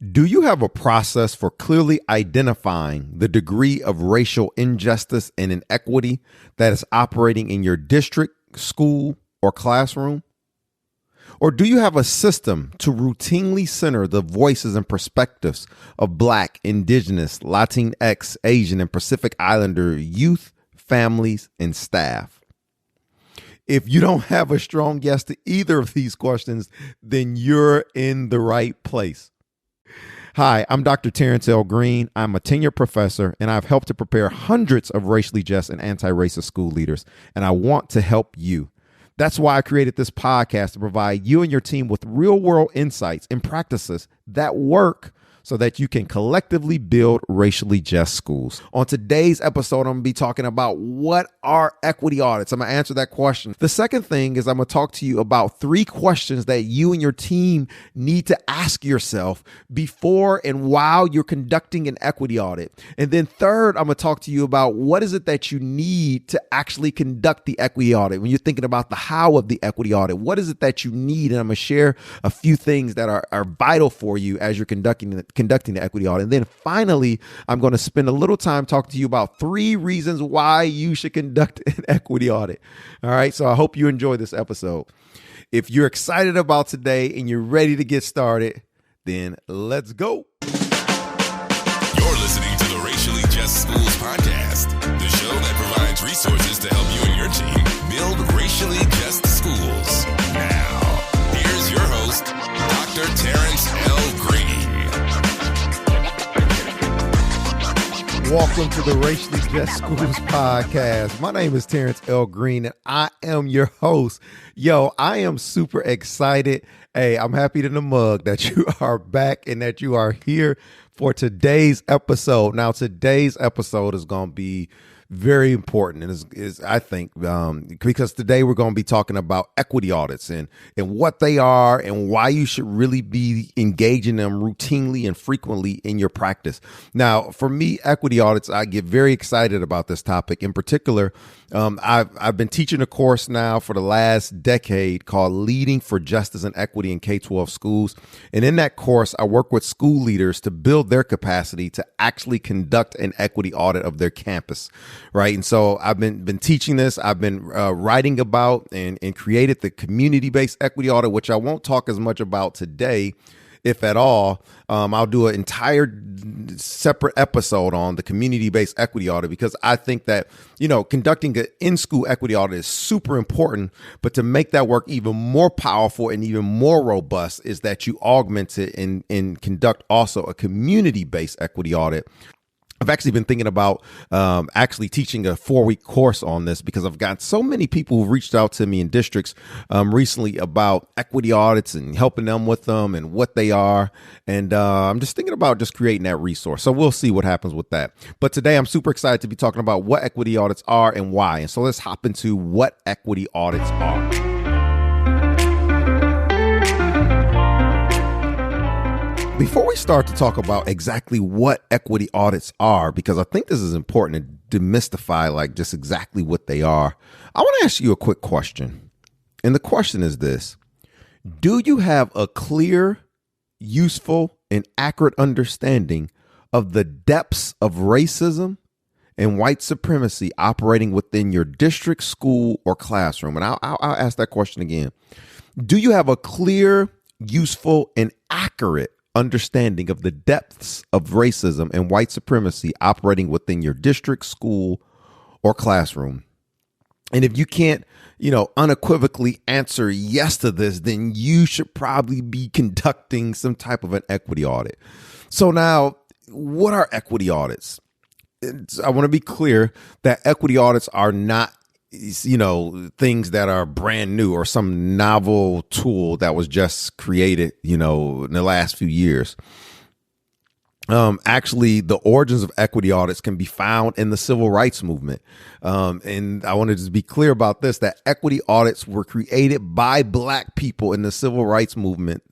Do you have a process for clearly identifying the degree of racial injustice and inequity that is operating in your district, school, or classroom? Or do you have a system to routinely center the voices and perspectives of Black, Indigenous, Latinx, Asian, and Pacific Islander youth, families, and staff? If you don't have a strong yes to either of these questions, then you're in the right place. Hi, I'm Dr. Terrance L. I'm a tenured professor, and I've helped to prepare hundreds of racially just and anti-racist school leaders, and I want to help you. That's why I created this podcast to provide you and your team with real-world insights and practices that work so that you can collectively build racially just schools. On today's episode, I'm going to be talking about what are equity audits. I'm going to answer that question. The second thing is I'm going to talk to you about 3 questions that you and your team need to ask yourself before and while you're conducting an equity audit. And then third, I'm going to talk to you about what is it that you need to actually conduct the equity audit. When you're thinking about the how of the equity audit, what is it that you need? And I'm going to share a few things that are vital for you as you're conducting the equity audit. And then finally, I'm going to spend a little time talking to you about 3 reasons why you should conduct an equity audit. All right. So I hope you enjoy this episode. If you're excited about today and you're ready to get started, then let's go. You're listening to the Racially Just Schools podcast, the show that provides resources to help you and your team build racially just schools. Now, here's your host, Dr. Terrance L. Green. Welcome to the Racially Just Schools podcast. My name is Terrance L. Green, and I am your host. Yo, I am super excited. Hey, I'm happy to the mug that you are back and that you are here for today's episode. Now, today's episode is going to be very important, and is I think, because today we're going to be talking about equity audits and what they are and why you should really be engaging them routinely and frequently in your practice. Now, for me, equity audits, I get very excited about this topic. In particular, I've been teaching a course now for the last decade called Leading for Justice and Equity in K-12 Schools. And in that course, I work with school leaders to build their capacity to actually conduct an equity audit of their campus. Right. And so I've been teaching this. I've been writing about and created the community-based equity audit, which I won't talk as much about today, if at all. I'll do an entire separate episode on the community-based equity audit, because I think that, conducting an in-school equity audit is super important. But to make that work even more powerful and even more robust is that you augment it and conduct also a community-based equity audit. I've actually been thinking about actually teaching a 4-week course on this, because I've got so many people who've reached out to me in districts recently about equity audits and helping them with them and what they are. And I'm just thinking about just creating that resource. So we'll see what happens with that. But today I'm super excited to be talking about what equity audits are and why. And so let's hop into what equity audits are. Before we start to talk about exactly what equity audits are, because I think this is important to demystify just exactly what they are, I want to ask you a quick question. And the question is this: do you have a clear, useful, and accurate understanding of the depths of racism and white supremacy operating within your district, school, or classroom? And I'll ask that question again. Do you have a clear, useful, and accurate understanding of the depths of racism and white supremacy operating within your district, school, or classroom? And if you can't, unequivocally answer yes to this, then you should probably be conducting some type of an equity audit. So now, what are equity audits? I want to be clear that equity audits are not things that are brand new or some novel tool that was just created, in the last few years. Actually, the origins of equity audits can be found in the civil rights movement. And I wanted to be clear about this, that equity audits were created by Black people in the civil rights movement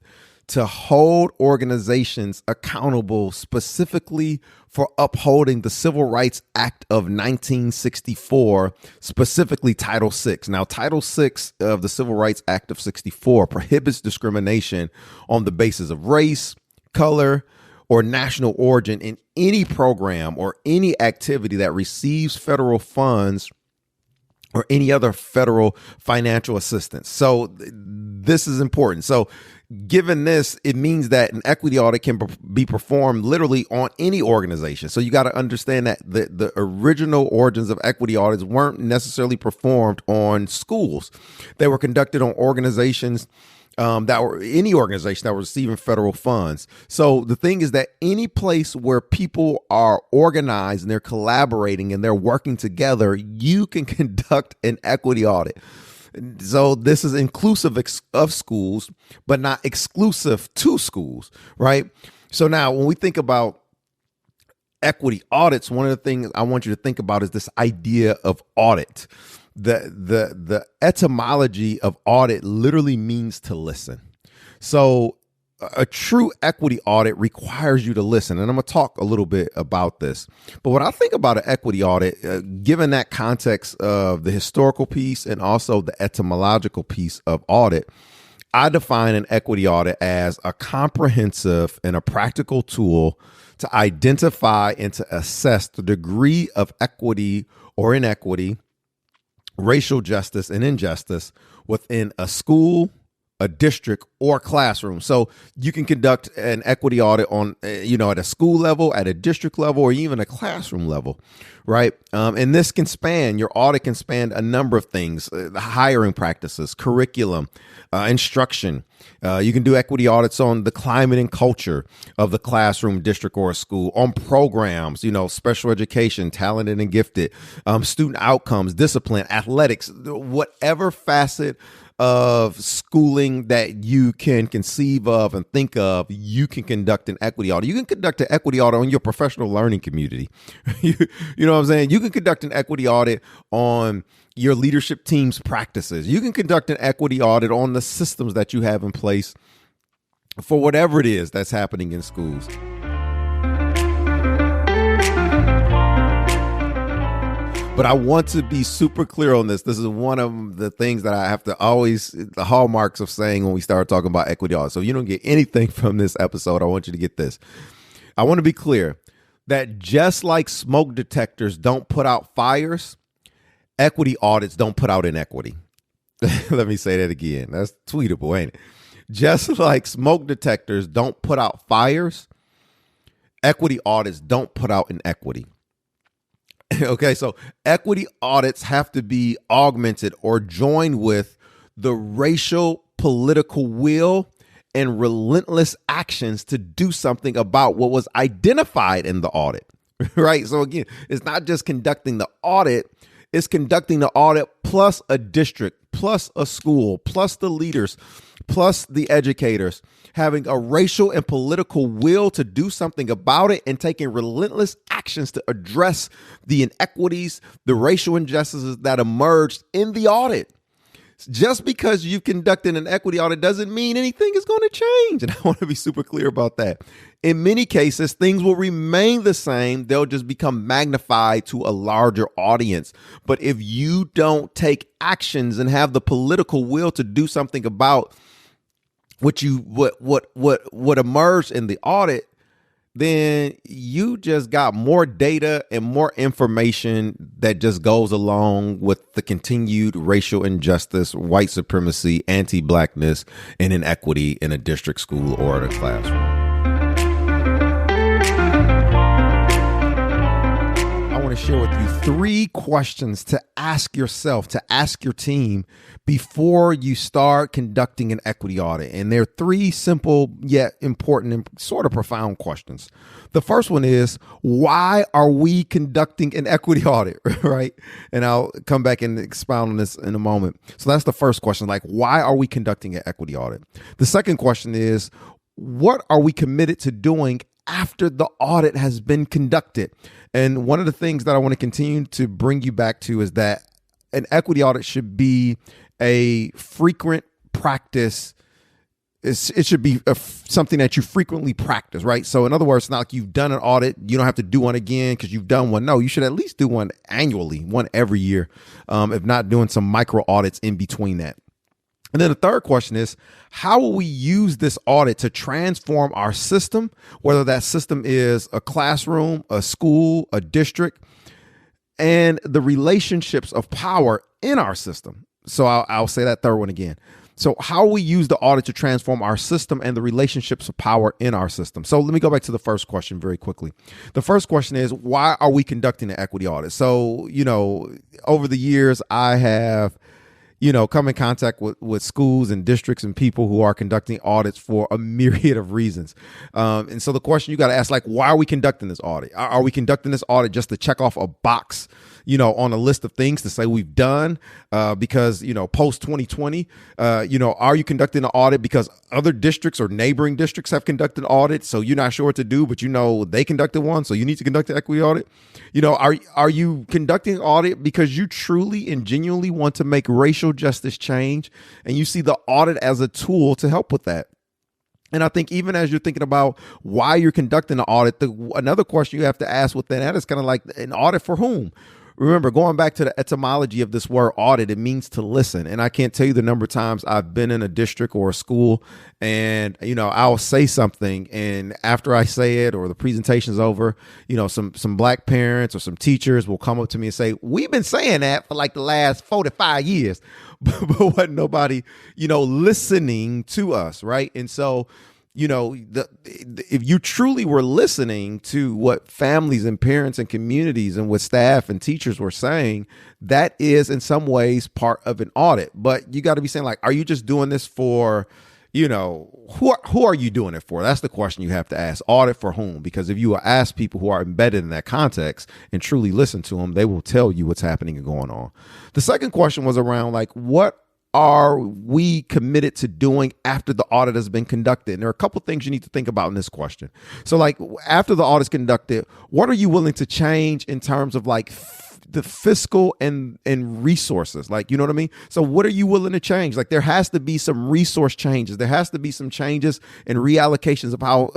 to hold organizations accountable specifically for upholding the Civil Rights Act of 1964, specifically Title VI. Now, Title VI of the Civil Rights Act of 64 prohibits discrimination on the basis of race, color, or national origin in any program or any activity that receives federal funds or any other federal financial assistance. So this is important. So given this, it means that an equity audit can be performed literally on any organization. So you got to understand that the original origins of equity audits weren't necessarily performed on schools. They were conducted on organizations that were any organization that were receiving federal funds. So the thing is that any place where people are organized and they're collaborating and they're working together, you can conduct an equity audit. So this is inclusive of schools, but not exclusive to schools, right? So now when we think about equity audits, one of the things I want you to think about is this idea of audit. The etymology of audit literally means to listen. So a true equity audit requires you to listen. And I'm going to talk a little bit about this. But when I think about an equity audit, given that context of the historical piece and also the etymological piece of audit, I define an equity audit as a comprehensive and a practical tool to identify and to assess the degree of equity or inequity, racial justice and injustice within a school, a district, or classroom. So you can conduct an equity audit on, at a school level, at a district level, or even a classroom level, right? And this can span, your audit can span a number of things, hiring practices, curriculum, instruction. You can do equity audits on the climate and culture of the classroom, district, or school, on programs, special education, talented and gifted, student outcomes, discipline, athletics, whatever facet of schooling that you can conceive of and think of, you can conduct an equity audit. You can conduct an equity audit on your professional learning community. You know what I'm saying? You can conduct an equity audit on your leadership team's practices. You can conduct an equity audit on the systems that you have in place for whatever it is that's happening in schools. But I want to be super clear on this. This is one of the things that I have to always, the hallmarks of saying when we start talking about equity audit. So if you don't get anything from this episode, I want you to get this. I want to be clear that just like smoke detectors don't put out fires, equity audits don't put out inequity. Let me say that again. That's tweetable, ain't it? Just like smoke detectors don't put out fires, equity audits don't put out inequity. Okay, so equity audits have to be augmented or joined with the racial political will and relentless actions to do something about what was identified in the audit, right? So again, it's not just conducting the audit, it's conducting the audit plus a district, plus a school, plus the leaders, plus the educators, having a racial and political will to do something about it and taking relentless actions to address the inequities, the racial injustices that emerged in the audit. Just because you conducted an equity audit doesn't mean anything is going to change. And I want to be super clear about that. In many cases, things will remain the same. They'll just become magnified to a larger audience. But if you don't take actions and have the political will to do something about what emerged in the audit, then you just got more data and more information that just goes along with the continued racial injustice, white supremacy, anti-blackness, and inequity in a district, school, or a classroom. I want to share with you 3 questions to ask yourself, to ask your team before you start conducting an equity audit. And they're 3 simple yet important and sort of profound questions. The first one is, why are we conducting an equity audit, right? And I'll come back and expound on this in a moment. So that's the first question, like, why are we conducting an equity audit? The second question is, what are we committed to doing after the audit has been conducted? And one of the things that I want to continue to bring you back to is that an equity audit should be a frequent practice. It should be something that you frequently practice, right? So in other words, it's not like you've done an audit, you don't have to do one again because you've done one. No, you should at least do one annually, one every year, if not doing some micro audits in between that. And then the third question is, how will we use this audit to transform our system, whether that system is a classroom, a school, a district, and the relationships of power in our system? So I'll say that third one again. So how will we use the audit to transform our system and the relationships of power in our system? So let me go back to the first question very quickly. The first question is, why are we conducting an equity audit? So, over the years, I have come in contact with schools and districts and people who are conducting audits for a myriad of reasons. And so the question you got to ask, why are we conducting this audit? Are we conducting this audit just to check off a box, on a list of things to say we've done? Because, post 2020, are you conducting an audit because other districts or neighboring districts have conducted audits? So you're not sure what to do, but they conducted one. So you need to conduct an equity audit. Are you conducting an audit because you truly and genuinely want to make racial justice change, and you see the audit as a tool to help with that? And I think even as you're thinking about why you're conducting an audit, another question you have to ask within that is kind of like, an audit for whom? Remember, going back to the etymology of this word audit, it means to listen. And I can't tell you the number of times I've been in a district or a school and, I'll say something, and after I say it or the presentation's over, some black parents or some teachers will come up to me and say, we've been saying that for the last 45 years, but wasn't nobody, listening to us. Right. And so, if you truly were listening to what families and parents and communities and what staff and teachers were saying, that is in some ways part of an audit. But you got to be saying, are you just doing this for, who are you doing it for? That's the question you have to ask. Audit for whom? Because if you ask people who are embedded in that context and truly listen to them, they will tell you what's happening and going on. The second question was around what are we committed to doing after the audit has been conducted? And there are a couple things you need to think about in this question. So after the audit is conducted, what are you willing to change in terms of the fiscal and resources? You know what I mean? So what are you willing to change? There has to be some resource changes. There has to be some changes and reallocations of how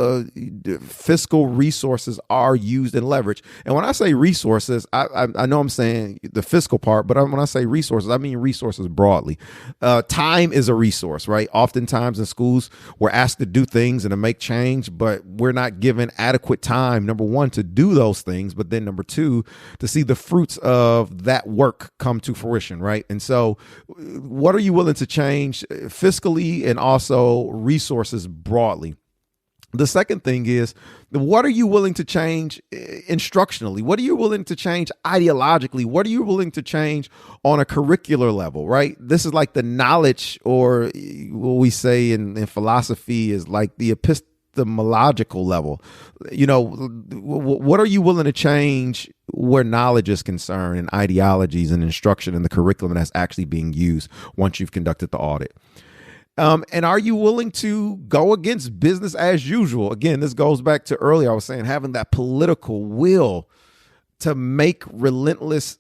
fiscal resources are used and leveraged. And when I say resources, I know I'm saying the fiscal part, but when I say resources, I mean resources broadly. Time is a resource, right? Oftentimes in schools, we're asked to do things and to make change, but we're not given adequate time, number one, to do those things, but then number two, to see the fruits of that work come to fruition, right? And so what are you willing to change fiscally and also resources broadly? The second thing is, what are you willing to change instructionally? What are you willing to change ideologically? What are you willing to change on a curricular level, right? This is the knowledge, or what we say in philosophy is the epistemological level. What are you willing to change where knowledge is concerned, and ideologies and instruction and the curriculum that's actually being used once you've conducted the audit? And are you willing to go against business as usual? Again, this goes back to earlier, I was saying, having that political will to make relentless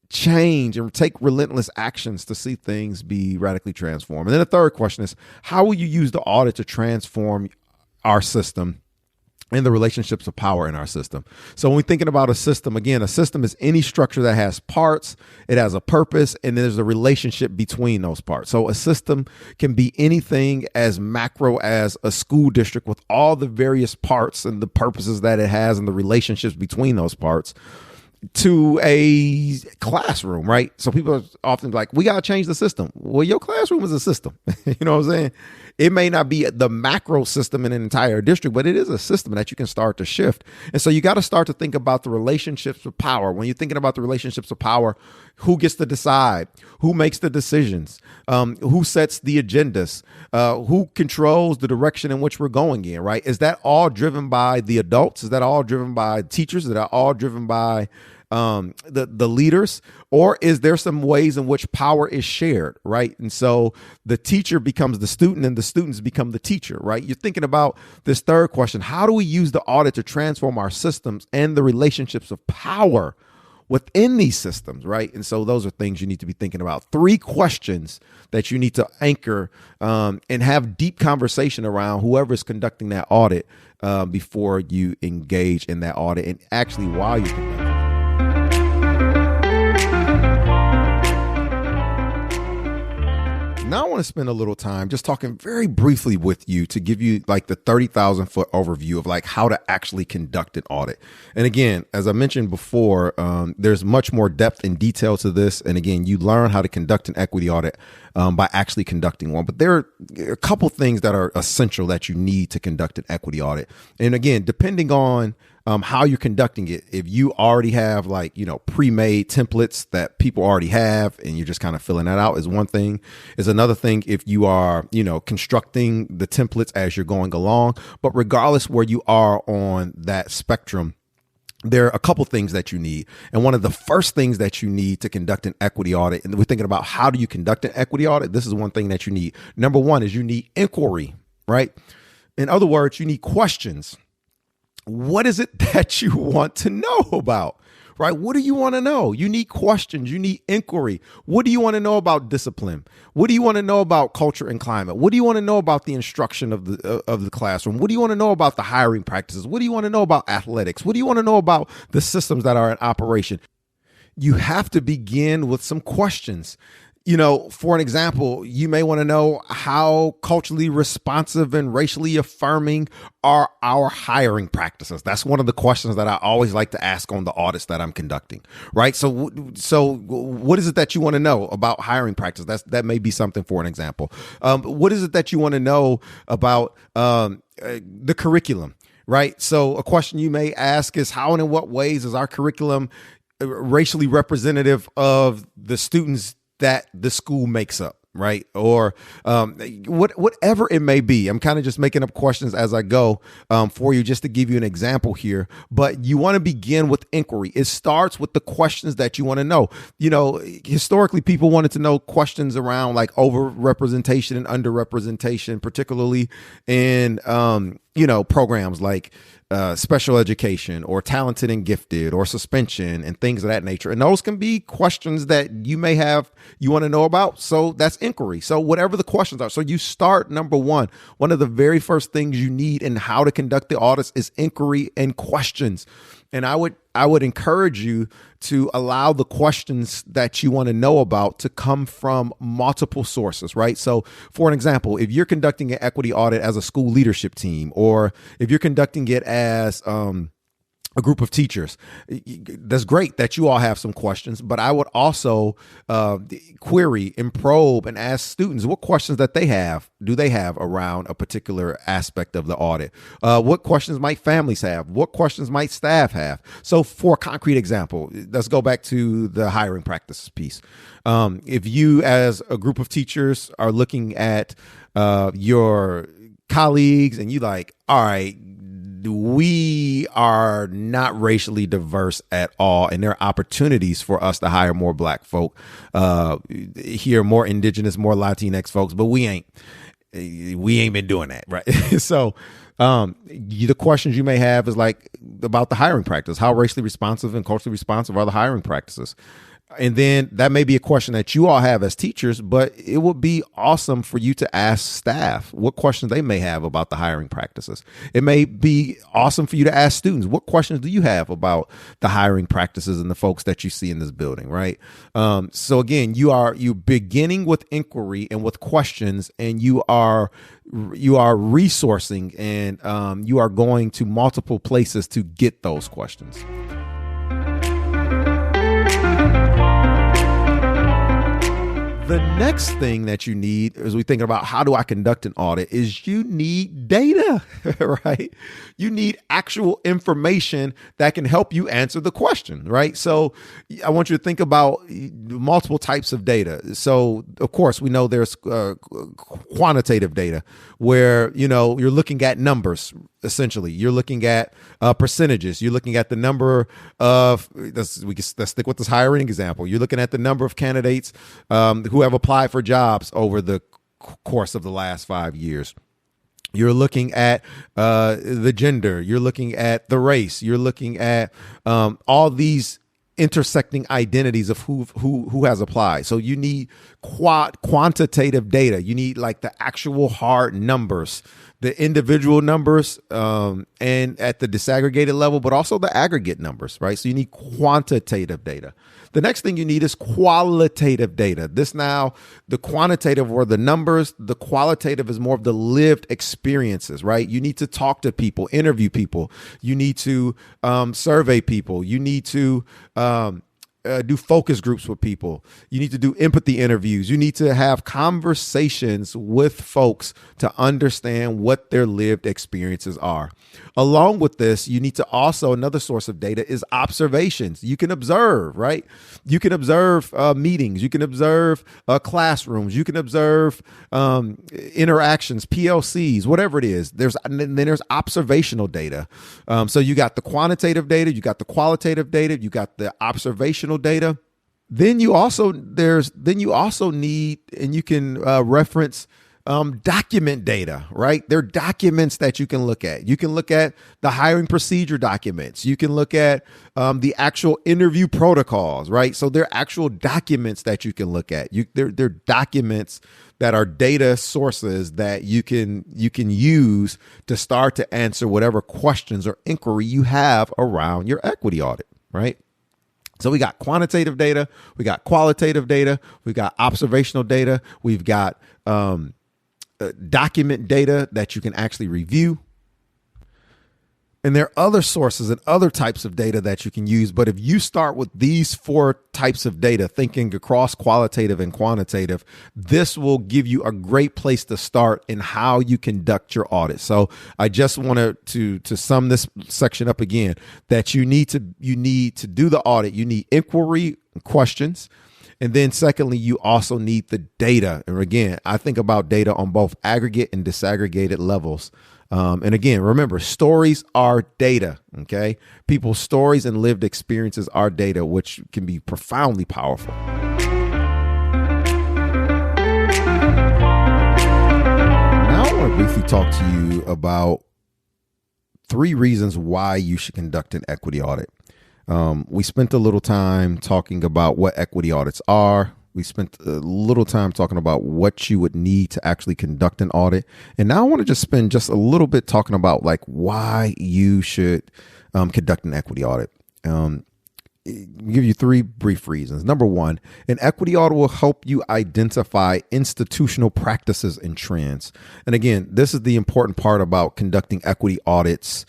change and take relentless actions to see things be radically transformed. And then the third question is, how will you use the audit to transform our system and the relationships of power in our system? So when we're thinking about a system, again, a system is any structure that has parts, it has a purpose, and there's a relationship between those parts. So a system can be anything as macro as a school district with all the various parts and the purposes that it has and the relationships between those parts, to a classroom, right? So people are often like, we got to change the system. Well, your classroom is a system. You know what I'm saying? It may not be the macro system in an entire district, but it is a system that you can start to shift. And so you got to start to think about the relationships of power. When you're thinking about the relationships of power, who gets to decide? Who makes the decisions? Who sets the agendas? Who controls the direction in which we're going in, right? Is that all driven by the adults? Is that all driven by teachers? Is that all driven by the leaders? Or is there some ways in which power is shared, right? And so the teacher becomes the student and the students become the teacher, right? You're thinking about this third question. How do we use the audit to transform our systems and the relationships of power within these systems, right? And so those are things you need to be thinking about. 3 questions that you need to anchor and have deep conversation around whoever is conducting that audit before you engage in that audit, and actually while you're conducting it. Now I want want to spend a little time just talking very briefly with you to give you like the 30,000 foot overview of like how to actually conduct an audit. And again, as I mentioned before, there's much more depth and detail to this. And again, you learn how to conduct an equity audit by actually conducting one. But there are a couple things that are essential that you need to conduct an equity audit. And again, depending on how you're conducting it, if you already have like, pre-made templates that people already have and you're just kind of filling that out is one thing. Is another thing if you are, constructing the templates as you're going along. But regardless where you are on that spectrum, there are a couple things that you need. And one of the first things that you need to conduct an equity audit, and we're thinking about how do you conduct an equity audit? This is one thing that you need. Number one is you need inquiry, right? In other words, you need questions. What is it that you want to know about, right? What do you want to know? You need questions. You need inquiry. What do you want to know about discipline? What do you want to know about culture and climate? What do you want to know about the instruction of the classroom? What do you want to know about the hiring practices? What do you want to know about athletics? What do you want to know about the systems that are in operation? You have to begin with some questions. For an example, you may want to know how culturally responsive and racially affirming are our hiring practices. That's one of the questions that I always like to ask on the audits that I'm conducting, right? So what is it that you want to know about hiring practice? That may be something for an example. What is it that you want to know about the curriculum, right? So a question you may ask is how and in what ways is our curriculum racially representative of the students that the school makes up, right? Or whatever it may be. I'm kind of just making up questions as I go for you just to give you an example here. But you want to begin with inquiry. It starts with the questions that you want to know. Historically, people wanted to know questions around like overrepresentation and underrepresentation, particularly in, programs like special education or talented and gifted or suspension and things of that nature. And those can be questions that you want to know about. So that's inquiry. So whatever the questions are. So you start number one. One of the very first things you need in how to conduct the audits is inquiry and questions. And I would encourage you to allow the questions that you want to know about to come from multiple sources, right? So for an example, if you're conducting an equity audit as a school leadership team, or if you're conducting it as a group of teachers, that's great that you all have some questions, but I would also query and probe and ask students what questions that do they have around a particular aspect of the audit? What questions might families have? What questions might staff have? So for a concrete example, let's go back to the hiring practices piece. If you as a group of teachers are looking at your colleagues and you like, all right, we are not racially diverse at all, and there are opportunities for us to hire more Black folk here, more Indigenous, more Latinx folks, but we ain't been doing that, right? So the questions you may have is like about the hiring practice. How racially responsive and culturally responsive are the hiring practices? And then that may be a question that you all have as teachers, but it would be awesome for you to ask staff what questions they may have about the hiring practices. It may be awesome for you to ask students, what questions do you have about the hiring practices and the folks that you see in this building, right? So again, you beginning with inquiry and with questions, and you are resourcing and you are going to multiple places to get those questions. The next thing that you need as we think about how do I conduct an audit is you need data, right? You need actual information that can help you answer the question, right? So I want you to think about multiple types of data. So of course, we know there's quantitative data where, you're looking at numbers. Essentially, you're looking at percentages. You're looking at the number of, let's stick with this hiring example. You're looking at the number of candidates who have applied for jobs over the course of the last 5 years. You're looking at the gender. You're looking at the race. You're looking at all these intersecting identities of who has applied. So you need quantitative data. You need like the actual hard numbers the individual numbers and at the disaggregated level, but also the aggregate numbers, right? So you need quantitative data. The next thing you need is qualitative data. This now, the quantitative were the numbers. The qualitative is more of the lived experiences, right? You need to talk to people, interview people. You need to survey people. You need to do focus groups with people. You need to do empathy interviews. You need to have conversations with folks to understand what their lived experiences are. Along with this, you need to also, another source of data is observations. You can observe, right? You can observe meetings. You can observe classrooms. You can observe interactions, PLCs, whatever it is. Then there's observational data. So you got the quantitative data, you got the qualitative data, you got the observational data. Then you also need, and you can reference document data, right? There are documents that you can look at. You can look at the hiring procedure documents. You can look at the actual interview protocols, right? So there are actual documents that you can look at. They're documents that are data sources that you can use to start to answer whatever questions or inquiry you have around your equity audit, right? So we got quantitative data, we got qualitative data, we got observational data, we've got document data that you can actually review. And there are other sources and other types of data that you can use. But if you start with these 4 types of data, thinking across qualitative and quantitative, this will give you a great place to start in how you conduct your audit. So I just wanted to sum this section up again, that you need to do the audit. You need inquiry questions. And then secondly, you also need the data. And again, I think about data on both aggregate and disaggregated levels. And again, remember, stories are data, okay? People's stories and lived experiences are data, which can be profoundly powerful. Now I want to briefly talk to you about 3 reasons why you should conduct an equity audit. We spent a little time talking about what equity audits are. We spent a little time talking about what you would need to actually conduct an audit. And now I want to just spend just a little bit talking about like why you should conduct an equity audit. Give you 3 brief reasons. Number 1, an equity audit will help you identify institutional practices and trends. And again, this is the important part about conducting equity audits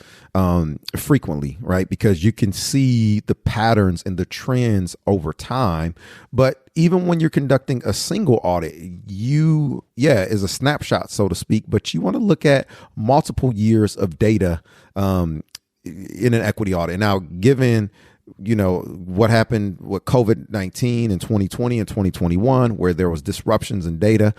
frequently, right? Because you can see the patterns and the trends over time. But even when you're conducting a single audit, is a snapshot, so to speak, but you want to look at multiple years of data in an equity audit. Now, given what happened with COVID-19 in 2020 and 2021, where there was disruptions in data,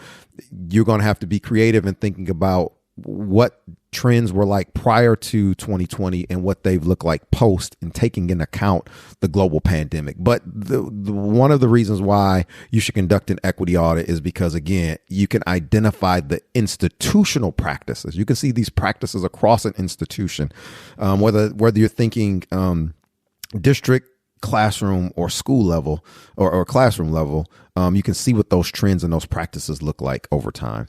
you're going to have to be creative in thinking about what trends were like prior to 2020 and what they've looked like post, and taking into account the global pandemic. But the one of the reasons why you should conduct an equity audit is because, again, you can identify the institutional practices. You can see these practices across an institution, whether you're thinking district, classroom, or school level or classroom level, you can see what those trends and those practices look like over time.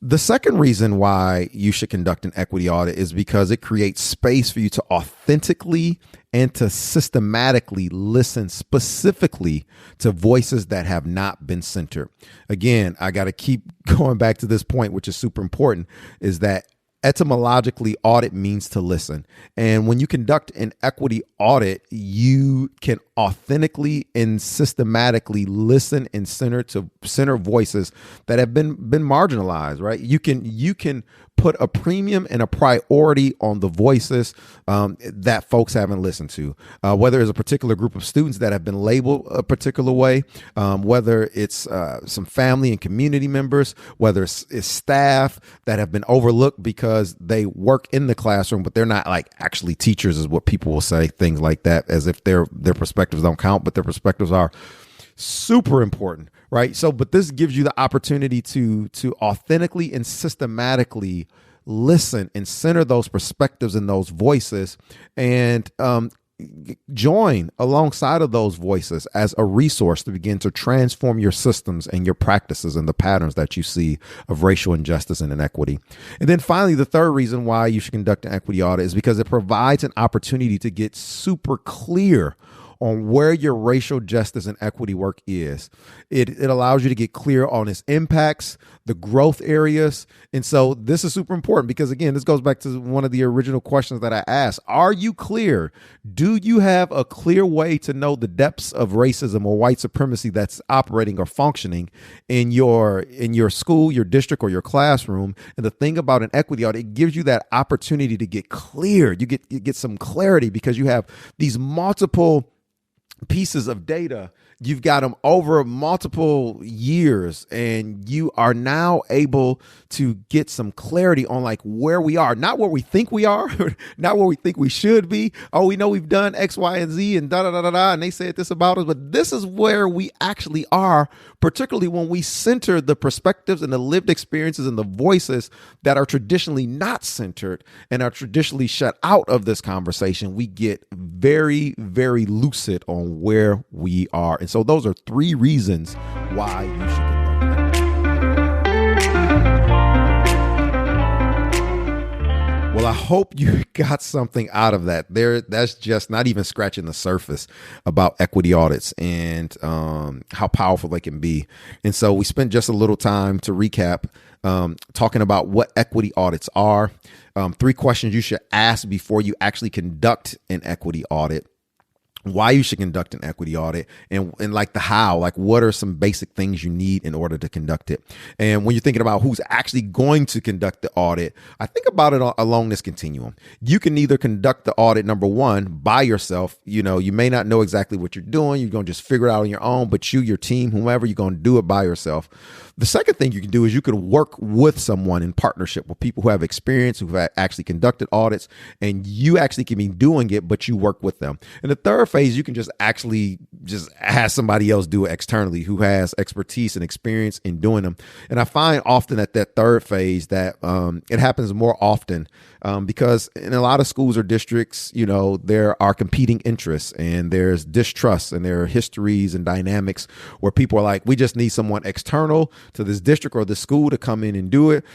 The second reason why you should conduct an equity audit is because it creates space for you to authentically and to systematically listen specifically to voices that have not been centered. Again, I got to keep going back to this point, which is super important, is that etymologically, audit means to listen. And when you conduct an equity audit, you can authentically and systematically listen and center voices that have been marginalized, right? You can put a premium and a priority on the voices that folks haven't listened to, whether it's a particular group of students that have been labeled a particular way, whether it's some family and community members, whether it's staff that have been overlooked because they work in the classroom, but they're not like actually teachers, is what people will say, things like that, as if their perspectives don't count, but their perspectives are super important, right? So, but this gives you the opportunity to authentically and systematically listen and center those perspectives and those voices, and join alongside of those voices as a resource to begin to transform your systems and your practices and the patterns that you see of racial injustice and inequity. And then finally, the third reason why you should conduct an equity audit is because it provides an opportunity to get super clear on where your racial justice and equity work is. It allows you to get clear on its impacts, the growth areas. And so this is super important because, again, this goes back to one of the original questions that I asked. Are you clear? Do you have a clear way to know the depths of racism or white supremacy that's operating or functioning in your school, your district, or your classroom? And the thing about an equity audit, it gives you that opportunity to get clear. You get some clarity because you have these multiple pieces of data. You've got them over multiple years, and you are now able to get some clarity on like where we are, not where we think we are, not where we think we should be. Oh, we know we've done X, Y, and Z and da, da, da, da, da, and they said this about us, but this is where we actually are, particularly when we center the perspectives and the lived experiences and the voices that are traditionally not centered and are traditionally shut out of this conversation. We get very, very lucid on where we are. And so those are three reasons why you should conduct that. Well, I hope you got something out of that. That's just not even scratching the surface about equity audits and how powerful they can be. And so we spent just a little time to recap, talking about what equity audits are, 3 questions you should ask before you actually conduct an equity audit, why you should conduct an equity audit, and like the how, like what are some basic things you need in order to conduct it. And when you're thinking about who's actually going to conduct the audit, I think about it along this continuum. You can either conduct the audit, number one, by yourself. You may not know exactly what you're doing. You're going to just figure it out on your own, but your team, whomever, you're going to do it by yourself. The second thing you can do is you can work with someone in partnership with people who have experience, who have actually conducted audits, and you actually can be doing it, but you work with them. And the third phase, you can just have somebody else do it externally who has expertise and experience in doing them. And I find often at that third phase that it happens more often because in a lot of schools or districts, there are competing interests and there's distrust and there are histories and dynamics where people are like, we just need someone external to this district or the school to come in and do it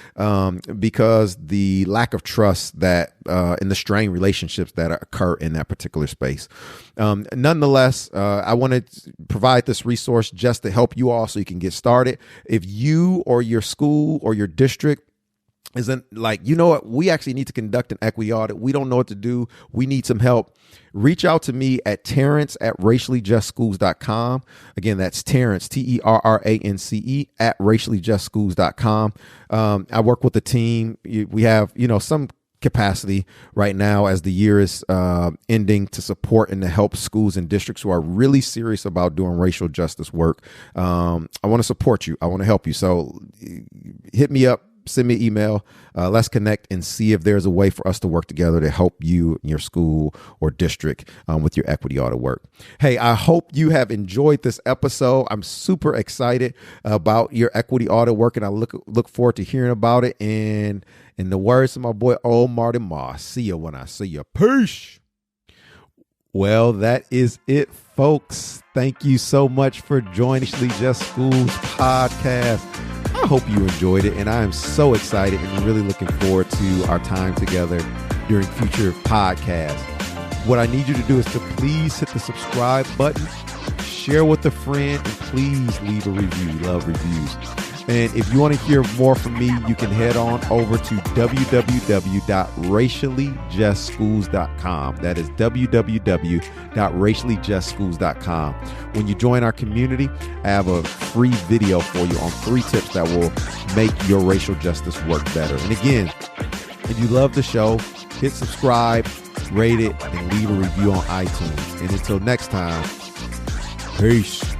because the lack of trust that and the strained relationships that occur in that particular space. Nonetheless, I want to provide this resource just to help you all so you can get started. If you or your school or your district isn't like, what, we actually need to conduct an equity audit, we don't know what to do, we need some help, reach out to me at Terrance at raciallyjustschools.com. Again, that's Terrance, TERRANCE at raciallyjustschools.com. I work with the team. We have, some capacity right now as the year is ending to support and to help schools and districts who are really serious about doing racial justice work. I want to support you. I want to help you. So hit me up. Send me an email. Let's connect and see if there's a way for us to work together to help you in your school or district with your equity audit work. Hey, I hope you have enjoyed this episode. I'm super excited about your equity audit work, and I look forward to hearing about it. And in the words of my boy, old Martin Moss, see you when I see you. Peace. Well, that is it, folks. Thank you so much for joining the Just Schools podcast. I hope you enjoyed it, and I am so excited and really looking forward to our time together during future podcasts. What I need you to do is to please hit the subscribe button, share with a friend, and please leave a review. Love reviews. And if you want to hear more from me, you can head on over to www.raciallyjustschools.com. That is www.raciallyjustschools.com. When you join our community, I have a free video for you on 3 tips that will make your racial justice work better. And again, if you love the show, hit subscribe, rate it, and leave a review on iTunes. And until next time, peace.